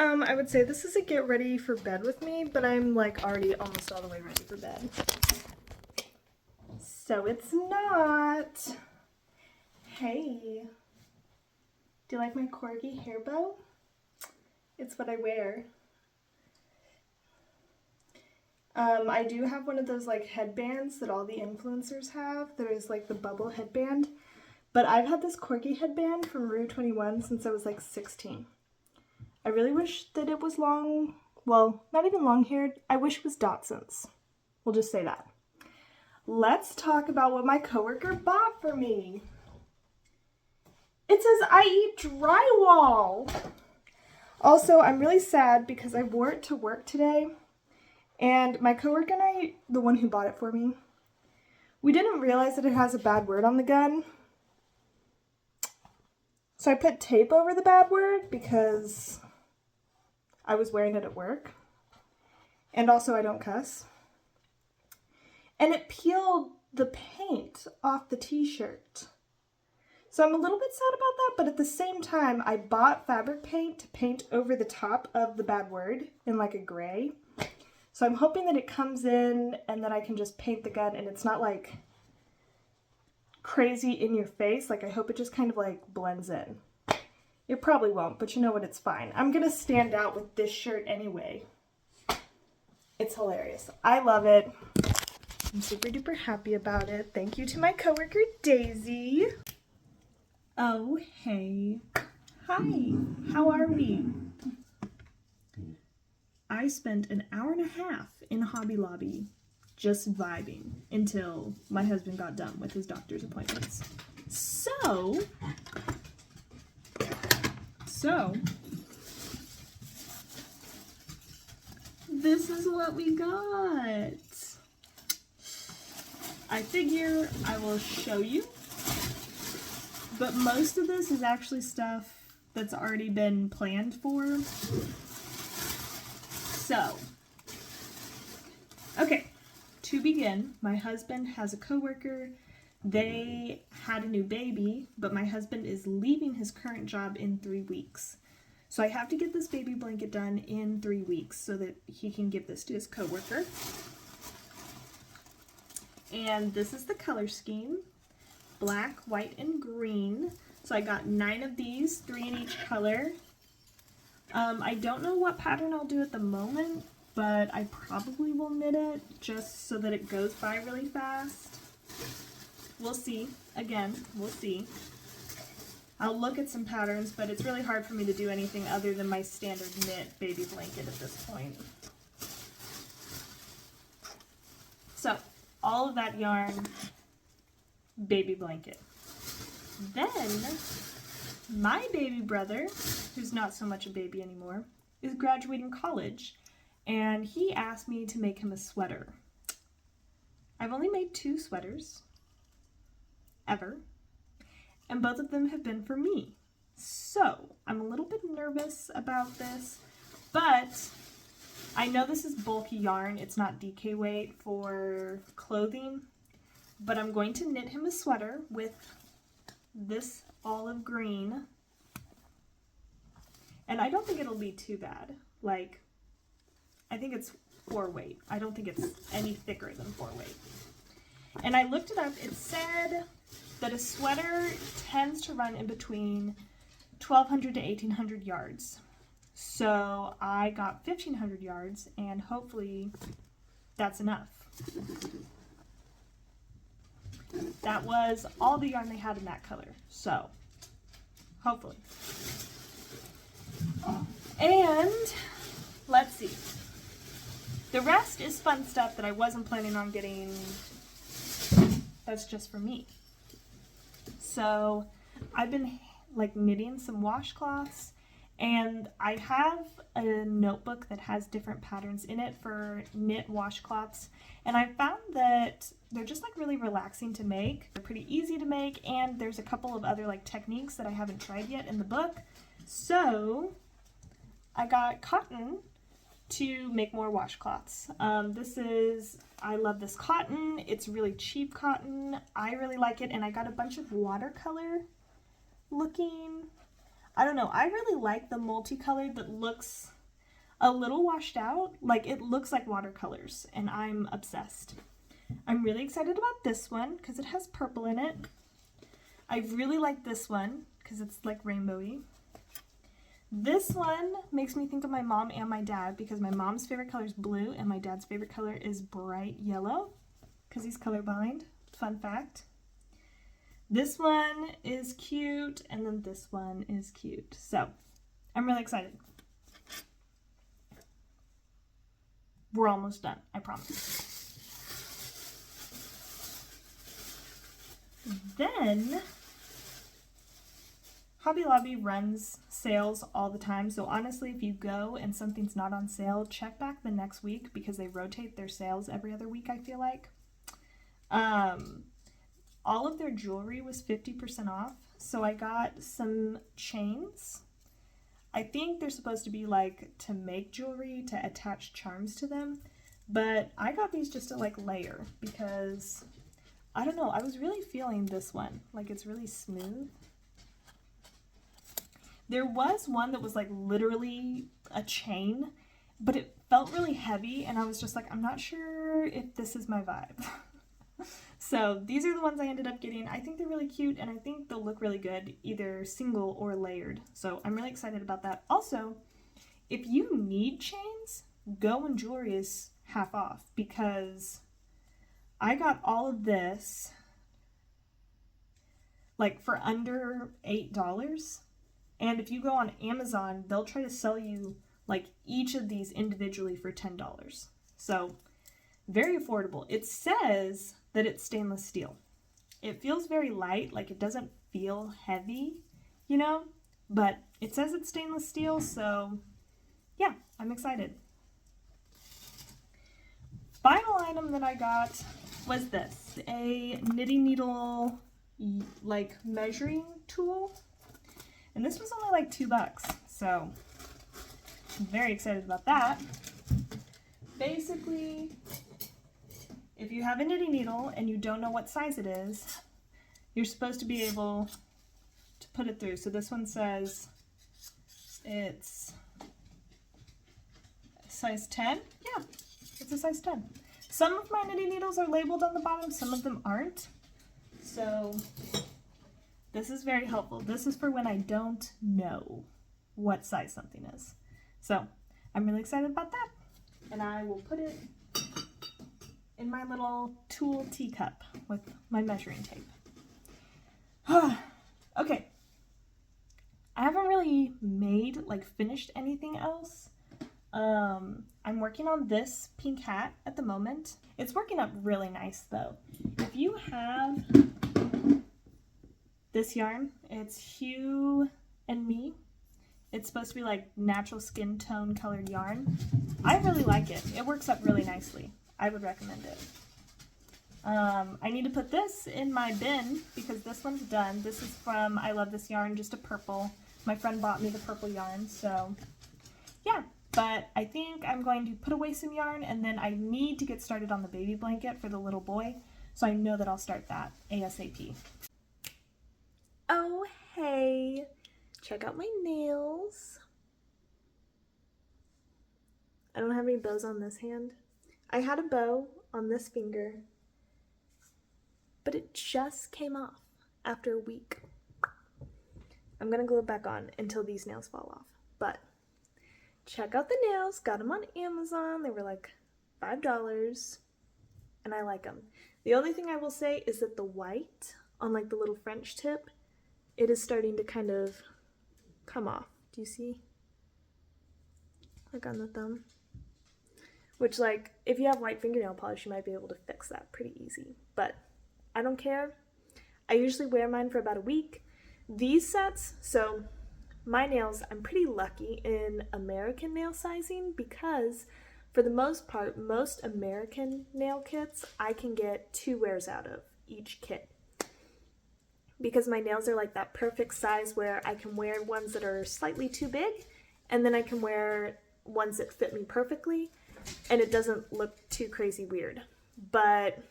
I would say this is a get ready for bed with me, but I'm like already almost all the way ready for bed. So it's not. Hey, do you like my corgi hair bow? It's what I wear. I do have one of those like headbands that all the influencers have. There is like the bubble headband, but I've had this corgi headband from Rue 21 since I was like 16. I really wish that it was long, well, not even long haired. I wish it was Dotson's. We'll just say that. Let's talk about what my coworker bought for me. It says I eat drywall. Also, I'm really sad because I wore it to work today, and my coworker and I, the one who bought it for me, we didn't realize that it has a bad word on the gun. So I put tape over the bad word because I was wearing it at work. And also I don't cuss. And it peeled the paint off the t-shirt. So I'm a little bit sad about that, but at the same time, I bought fabric paint to paint over the top of the bad word in like a gray. So I'm hoping that it comes in and that I can just paint the gun and it's not like crazy in your face. Like I hope it just kind of like blends in. It probably won't, but you know what, it's fine. I'm gonna stand out with this shirt anyway. It's hilarious. I love it. I'm super duper happy about it. Thank you to my coworker, Daisy. Oh, hey. Hi, how are we? I spent an hour and a half in Hobby Lobby just vibing until my husband got done with his doctor's appointments. So, this is what we got. I figure I will show you, but most of this is actually stuff that's already been planned for. So, okay, to begin, my husband has a coworker. They had a new baby, but my husband is leaving his current job in 3 weeks. So I have to get this baby blanket done in 3 weeks so that he can give this to his coworker. And this is the color scheme, black, white, and green. So I got 9 of these, 3 in each color. I don't know what pattern I'll do at the moment, but I probably will knit it just so that it goes by really fast. We'll see. Again, we'll see. I'll look at some patterns, but it's really hard for me to do anything other than my standard knit baby blanket at this point. So, all of that yarn, baby blanket. Then, my baby brother, who's not so much a baby anymore, is graduating college, and he asked me to make him a sweater. I've only made 2 sweaters, ever, and both of them have been for me. So, I'm a little bit nervous about this, but I know this is bulky yarn. It's not DK weight for clothing, but I'm going to knit him a sweater with this olive green, and I don't think it'll be too bad. Like, I think it's 4 weight. I don't think it's any thicker than 4 weight. And I looked it up. It said that a sweater tends to run in between 1,200 to 1,800 yards. So I got 1,500 yards, and hopefully that's enough. That was all the yarn they had in that color, so hopefully. And let's see. The rest is fun stuff that I wasn't planning on getting. That's just for me. So I've been like knitting some washcloths, and I have a notebook that has different patterns in it for knit washcloths, and I found that they're just like really relaxing to make. They're pretty easy to make, and there's a couple of other like techniques that I haven't tried yet in the book. So I got cotton to make more washcloths. I love this cotton. It's really cheap cotton. I really like it, and I got a bunch of watercolor looking. I don't know. I really like the multicolored that looks a little washed out. Like, it looks like watercolors, and I'm obsessed. I'm really excited about this one because it has purple in it. I really like this one because it's like rainbowy. This one makes me think of my mom and my dad because my mom's favorite color is blue and my dad's favorite color is bright yellow because he's colorblind. Fun fact. This one is cute and then this one is cute. So I'm really excited. We're almost done, I promise. Then Hobby Lobby runs sales all the time, so honestly, if you go and something's not on sale, check back the next week because they rotate their sales every other week, I feel like. All of their jewelry was 50% off, so I got some chains. I think they're supposed to be like to make jewelry, to attach charms to them, but I got these just to like layer because, I don't know, I was really feeling this one. Like, it's really smooth. There was one that was like literally a chain, but it felt really heavy and I was just like, I'm not sure if this is my vibe. So these are the ones I ended up getting. I think they're really cute and I think they'll look really good, either single or layered. So I'm really excited about that. Also, if you need chains, Go and Jewelry is half off because I got all of this like for under $8. And if you go on Amazon, they'll try to sell you like each of these individually for $10. So very affordable. It says that it's stainless steel. It feels very light, like it doesn't feel heavy, you know, but it says it's stainless steel. So yeah, I'm excited. Final item that I got was this, a knitting needle like measuring tool. And this was only like $2, so I'm very excited about that. Basically, if you have a knitting needle and you don't know what size it is, you're supposed to be able to put it through. So this one says it's size 10. Yeah, it's a size 10. Some of my knitting needles are labeled on the bottom, some of them aren't. So this is very helpful. This is for when I don't know what size something is. So I'm really excited about that. And I will put it in my little tool teacup with my measuring tape. Okay. I haven't really made, like, finished anything else. I'm working on this pink hat at the moment. It's working out really nice though. If you have this yarn, it's Hue and Me. It's supposed to be like natural skin tone colored yarn. I really like it. It works up really nicely. I would recommend it. I need to put this in my bin because this one's done. This is from I Love This Yarn, just a purple. My friend bought me the purple yarn, so yeah. But I think I'm going to put away some yarn and then I need to get started on the baby blanket for the little boy. So I know that I'll start that ASAP. Oh, hey, check out my nails. I don't have any bows on this hand. I had a bow on this finger, but it just came off after a week. I'm gonna glue it back on until these nails fall off, but check out the nails. Got them on Amazon. They were like $5 and I like them. The only thing I will say is that the white on like the little French tip, it is starting to kind of come off. Do you see? Like on the thumb. Which, like, if you have white fingernail polish, you might be able to fix that pretty easy. But I don't care. I usually wear mine for about a week. These sets, so my nails, I'm pretty lucky in American nail sizing because for the most part, most American nail kits, I can get 2 wears out of each kit. Because my nails are like that perfect size where I can wear ones that are slightly too big, and then I can wear ones that fit me perfectly, and it doesn't look too crazy weird. But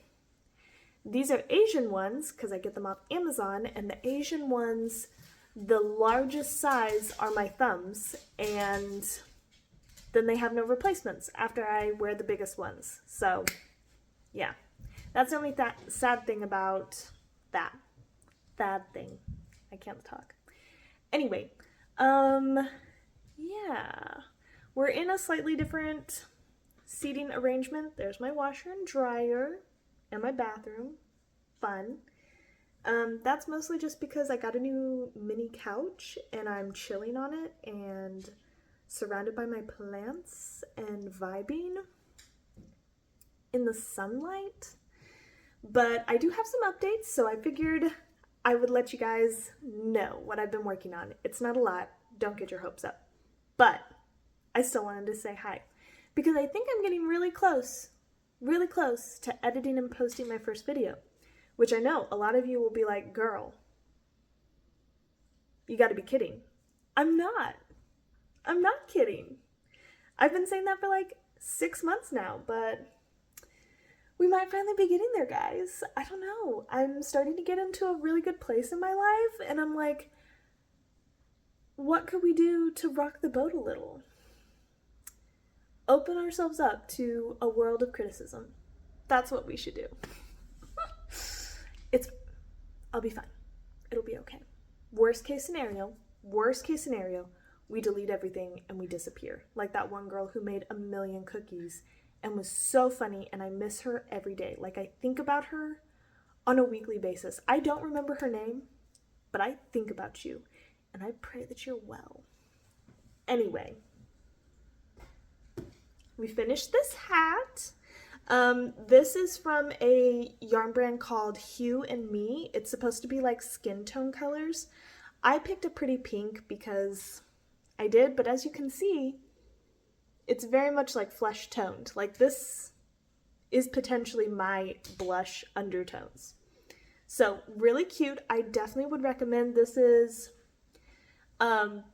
these are Asian ones, because I get them off Amazon, and the Asian ones The largest size are my thumbs, and then they have no replacements after I wear the biggest ones. So, yeah. That's the only sad thing about that. That thing. I can't talk. Anyway, yeah. We're in a slightly different seating arrangement. There's my washer and dryer and my bathroom. Fun. That's mostly just because I got a new mini couch and I'm chilling on it and surrounded by my plants and vibing in the sunlight. But I do have some updates, so I figured I would let you guys know what I've been working on. It's not a lot, don't get your hopes up. But I still wanted to say hi because I think I'm getting really close to editing and posting my first video, which I know a lot of you will be like, girl, you gotta be kidding. I'm not kidding. I've been saying that for like 6 months now, but we might finally be getting there, guys. I don't know. I'm starting to get into a really good place in my life, and I'm like, what could we do to rock the boat a little? Open ourselves up to a world of criticism. That's what we should do. I'll be fine. It'll be okay. Worst case scenario, we delete everything and we disappear. Like that one girl who made 1 million cookies and was so funny, and I miss her every day. Like, I think about her on a weekly basis. I don't remember her name, but I think about you, and I pray that you're well. Anyway, we finished this hat. This is from a yarn brand called Hue and Me. It's supposed to be like skin tone colors. I picked a pretty pink because I did, but as you can see, it's very much like flesh toned. Like, this is potentially my blush undertones. So really cute. I definitely would recommend. This is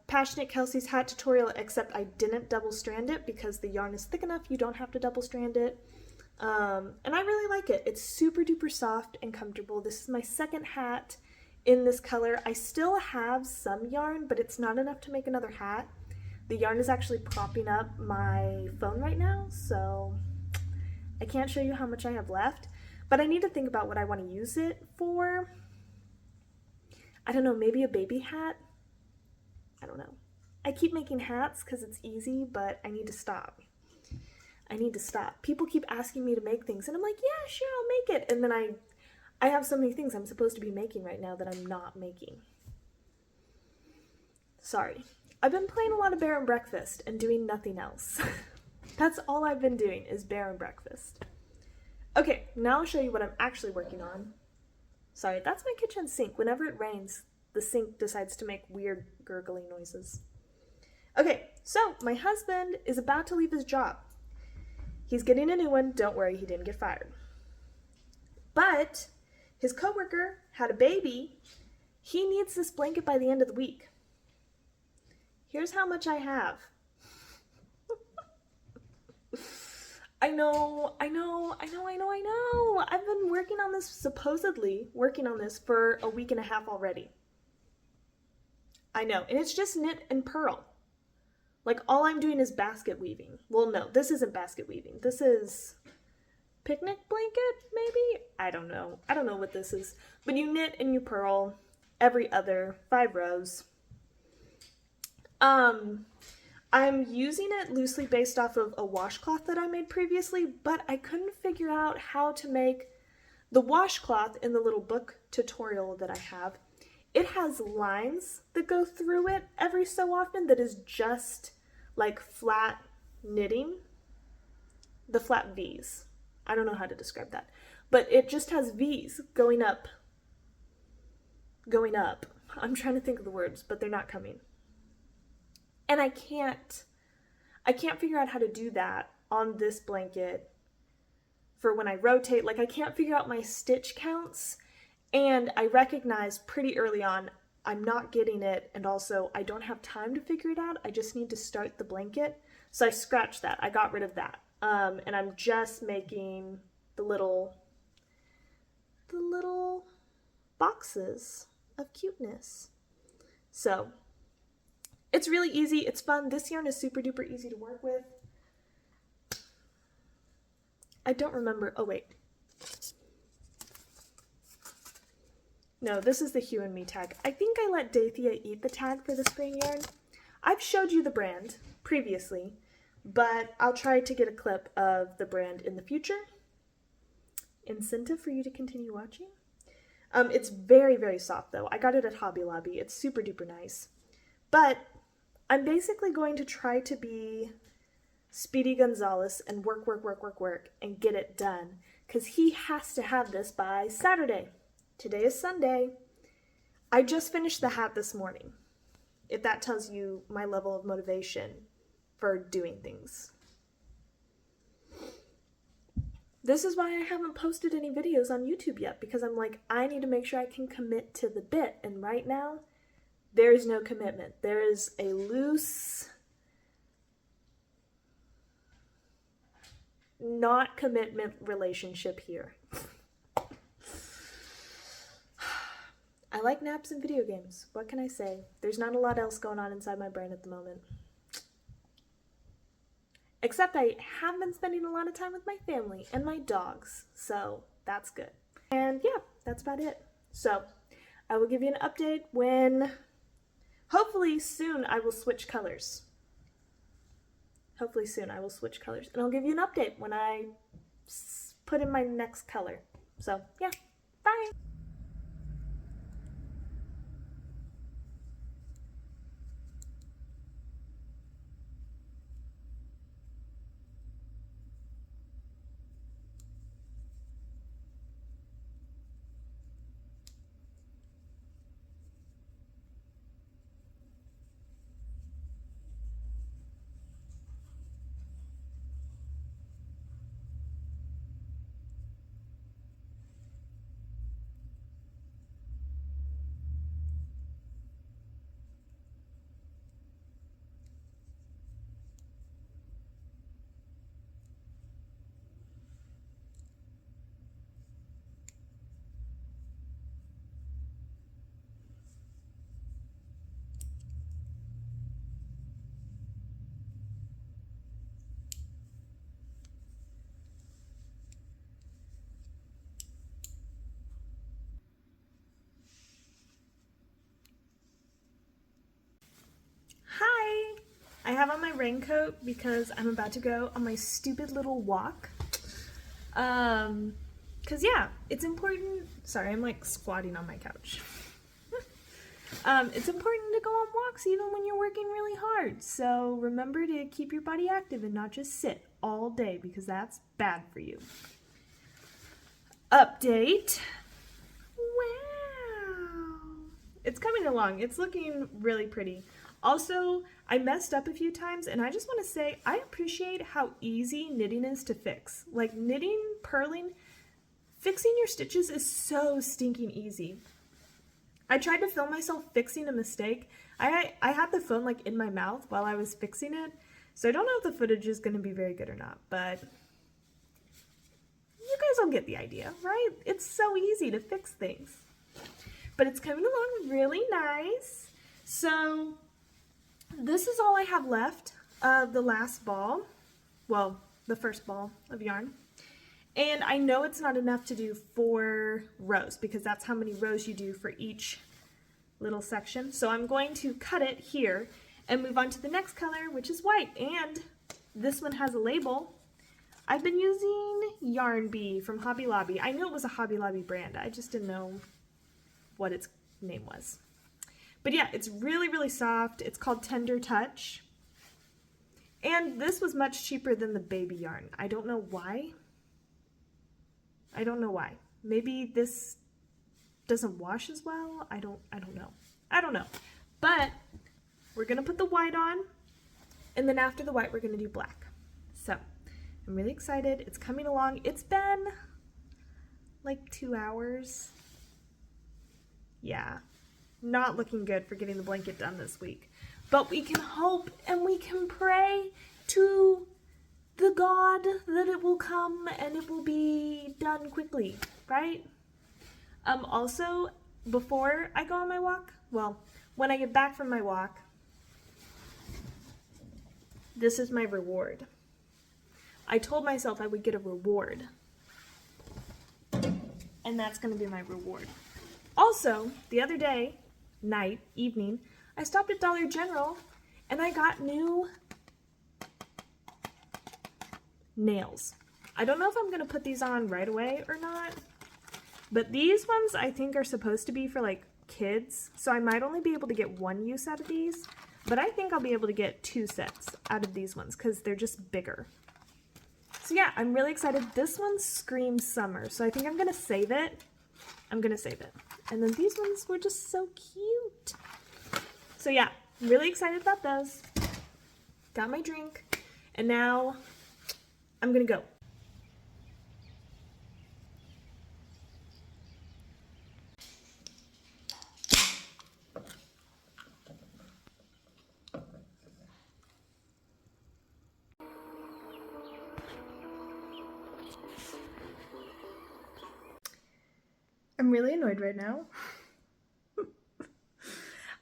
Passionate Kelsey's hat tutorial, except I didn't double strand it because the yarn is thick enough. You don't have to double strand it. And I really like it. It's super duper soft and comfortable. This is my second hat in this color. I still have some yarn, but it's not enough to make another hat. The yarn is actually propping up my phone right now, so I can't show you how much I have left, but I need to think about what I want to use it for. I don't know, maybe a baby hat? I don't know. I keep making hats because it's easy, but I need to stop. People keep asking me to make things, and I'm like, yeah, sure, I'll make it. And then I have so many things I'm supposed to be making right now that I'm not making. Sorry. I've been playing a lot of Bear and Breakfast and doing nothing else. That's all I've been doing is Bear and Breakfast. Okay, now I'll show you what I'm actually working on. Sorry, that's my kitchen sink. Whenever it rains, the sink decides to make weird gurgling noises. Okay, so my husband is about to leave his job. He's getting a new one. Don't worry, he didn't get fired. But his coworker had a baby. He needs this blanket by the end of the week. Here's how much I have. I know. I've been working on this, supposedly working on this for a week and a half already. I know, and it's just knit and purl. Like, all I'm doing is basket weaving. Well, no, this isn't basket weaving. This is picnic blanket, maybe? I don't know. I don't know what this is. But you knit and you purl every other 5 rows. I'm using it loosely based off of a washcloth that I made previously, but I couldn't figure out how to make the washcloth in the little book tutorial that I have. It has lines that go through it every so often that is just like flat knitting, the flat V's. I don't know how to describe that, but it just has V's going up. I'm trying to think of the words, but they're not coming. And I can't figure out how to do that on this blanket for when I rotate. Like, I can't figure out my stitch counts, and I recognized pretty early on I'm not getting it, and also I don't have time to figure it out. I just need to start the blanket. So I scratched that. I got rid of that. And I'm just making the little boxes of cuteness. So it's really easy. It's fun. This yarn is super duper easy to work with. I don't remember. Oh, wait. No, this is the Hue and Me tag. I think I let Dathia eat the tag for the spring yarn. I've showed you the brand previously, but I'll try to get a clip of the brand in the future. Incentive for you to continue watching. It's very, very soft though. I got it at Hobby Lobby. It's super duper nice. But I'm basically going to try to be Speedy Gonzalez and work, and get it done. Because he has to have this by Saturday. Today is Sunday. I just finished the hat this morning. If that tells you my level of motivation for doing things. This is why I haven't posted any videos on YouTube yet, because I'm like, I need to make sure I can commit to the bit. And right now, there is no commitment. There is a loose, not commitment relationship here. I like naps and video games. What can I say? There's not a lot else going on inside my brain at the moment. Except I have been spending a lot of time with my family and my dogs, so that's good. And yeah, that's about it. So I will give you an update when, hopefully soon, I will switch colors. Hopefully soon I will switch colors. And I'll give you an update when I put in my next color. So yeah, bye! Hi! I have on my raincoat because I'm about to go on my stupid little walk. Cause yeah, it's important. Sorry, I'm like squatting on my couch. It's important to go on walks even when you're working really hard. So remember to keep your body active and not just sit all day because that's bad for you. Update. Wow. It's coming along. It's looking really pretty. Also, I messed up a few times, and I just want to say I appreciate how easy knitting is to fix. Like knitting, purling, fixing your stitches is so stinking easy. I tried to film myself fixing a mistake. I had the phone like in my mouth while I was fixing it, so I don't know if the footage is going to be very good or not, but you guys will get the idea, right? It's so easy to fix things. But it's coming along really nice. So this is all I have left of the last ball, well, the first ball of yarn. And I know it's not enough to do 4 rows because that's how many rows you do for each little section. So I'm going to cut it here and move on to the next color, which is white. And this one has a label. I've been using Yarn Bee from Hobby Lobby. I knew it was a Hobby Lobby brand. I just didn't know what its name was. But yeah, it's really, really soft. It's called Tender Touch. And this was much cheaper than the baby yarn. I don't know why. I don't know why. Maybe this doesn't wash as well. I don't know. I don't know. But we're gonna put the white on, and then after the white, we're gonna do black. So I'm really excited. It's coming along. It's been like 2 hours. Yeah, not looking good for getting the blanket done this week. But we can hope and we can pray to the God that it will come and it will be done quickly, right? Also, before I go on my walk, well, when I get back from my walk, this is my reward. I told myself I would get a reward. And that's going to be my reward. Also, the other day, evening, I stopped at Dollar General and I got new nails. I don't know if I'm going to put these on right away or not, but these ones I think are supposed to be for like kids, so I might only be able to get one use out of these, but I think I'll be able to get 2 sets out of these ones because they're just bigger. So yeah, I'm really excited. This one screams summer, so I think I'm going to save it. And then these ones were just so cute. So yeah, I'm really excited about those. Got my drink, and now I'm going to go. I'm really annoyed right now.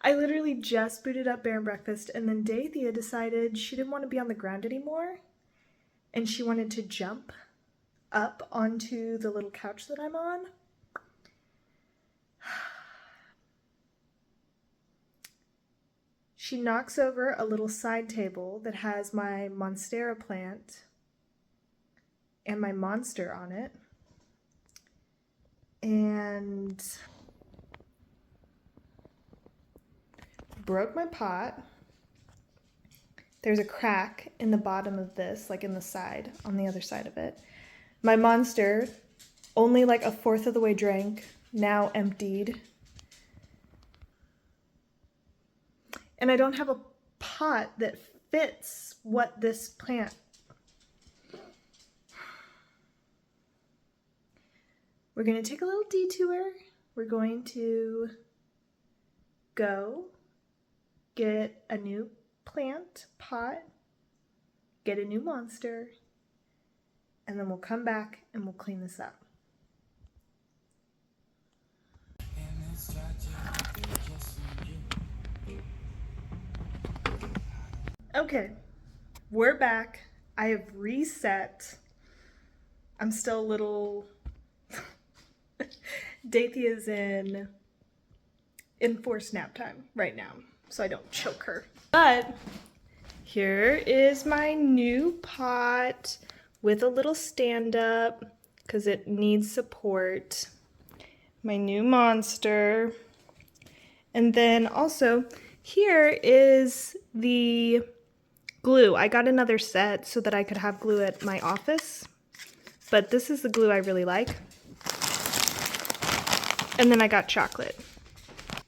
I literally just booted up Bear and Breakfast, and then Dathea decided she didn't want to be on the ground anymore, and she wanted to jump up onto the little couch that I'm on. She knocks over a little side table that has my Monstera plant and my monster on it. And broke my pot. There's a crack in the bottom of this, like in the side, on the other side of it. My monster, only like 1/4 of the way drank, now emptied. And I don't have a pot that fits what this plant. We're going to take a little detour. We're going to go get a new plant pot, get a new monster, and then we'll come back and we'll clean this up. Okay, we're back. I have reset. I'm still a little... Dathea is in enforced nap time right now, so I don't choke her. But here is my new pot with a little stand up because it needs support. My new monster. And then also here is the glue. I got another set so that I could have glue at my office, but this is the glue I really like. And then I got chocolate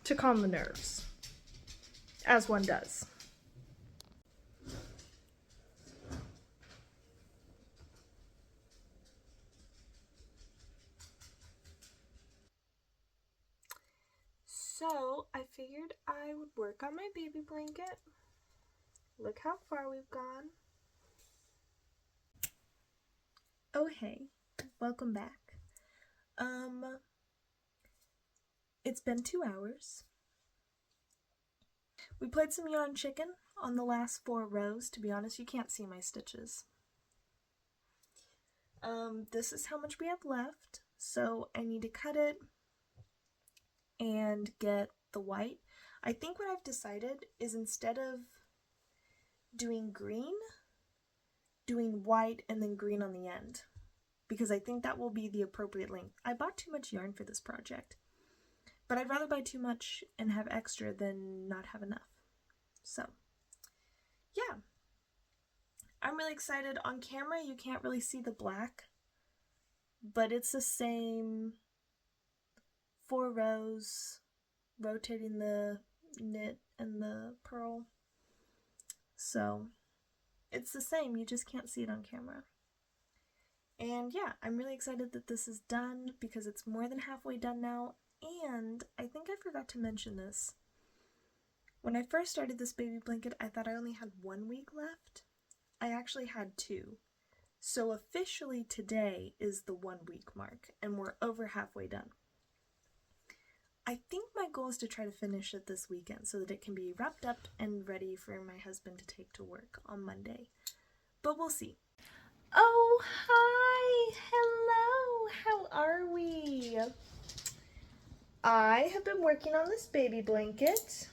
to calm the nerves, as one does. So I figured I would work on my baby blanket. Look how far we've gone. Oh hey, welcome back. It's been 2 hours. We played some yarn chicken on the last 4 rows. To be honest, you can't see my stitches. This is how much we have left, so I need to cut it and get the white. I think what I've decided is instead of doing green, doing white and then green on the end, because I think that will be the appropriate length. I bought too much yarn for this project, but I'd rather buy too much and have extra than not have enough. So, yeah. I'm really excited. On camera, you can't really see the black, but it's the same 4 rows, rotating the knit and the purl. So, it's the same, you just can't see it on camera. And yeah, I'm really excited that this is done because it's more than halfway done now. And I think I forgot to mention this. When I first started this baby blanket, I thought I only had 1 week left. I actually had 2. So officially today is the 1 week mark, and we're over halfway done. I think my goal is to try to finish it this weekend so that it can be wrapped up and ready for my husband to take to work on Monday. But we'll see. Oh, hi! Hello! How are we? I have been working on this baby blanket.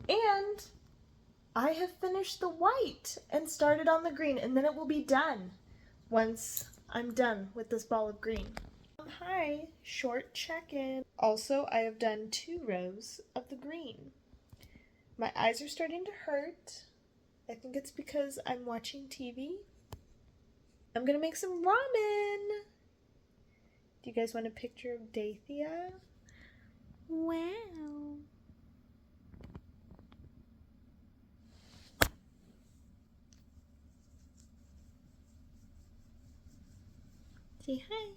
And I have finished the white and started on the green, and then it will be done once I'm done with this ball of green. Hi, short check-in. Also, I have done 2 rows of the green. My eyes are starting to hurt. I think it's because I'm watching TV. I'm gonna make some ramen. Do you guys want a picture of Dathia? Wow. Say hi.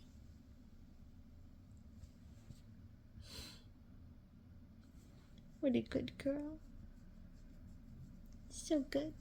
What a good girl. So good.